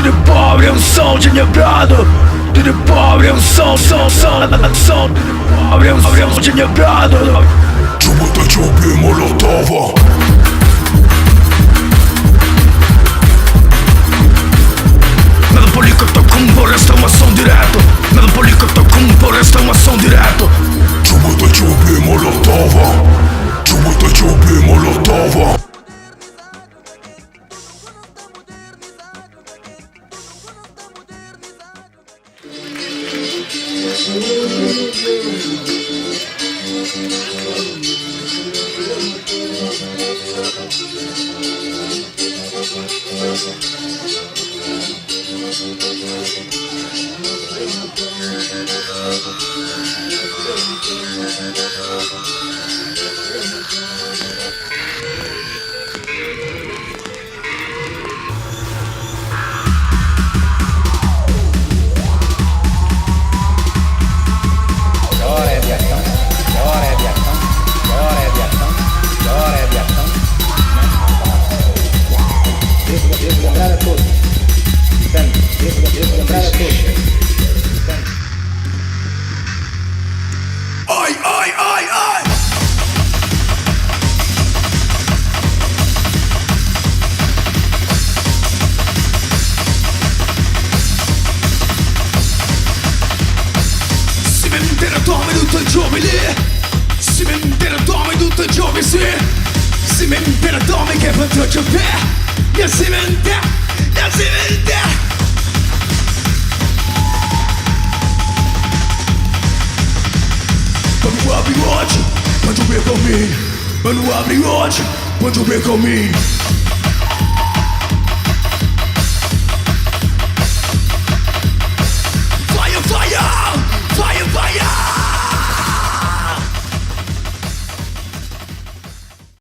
Tudo pobre é um som de inebrado. Tudo pobre é um som. Tudo pobre é um som de inebrado. Чобота чоби молотова. Nada policoto cumbo, resta um ação direto. Nada policoto cumbo, resta um ação direto. Чобота чоби молотова. Чобота чоби молотова. Quando abri oggi, quando ver comigo.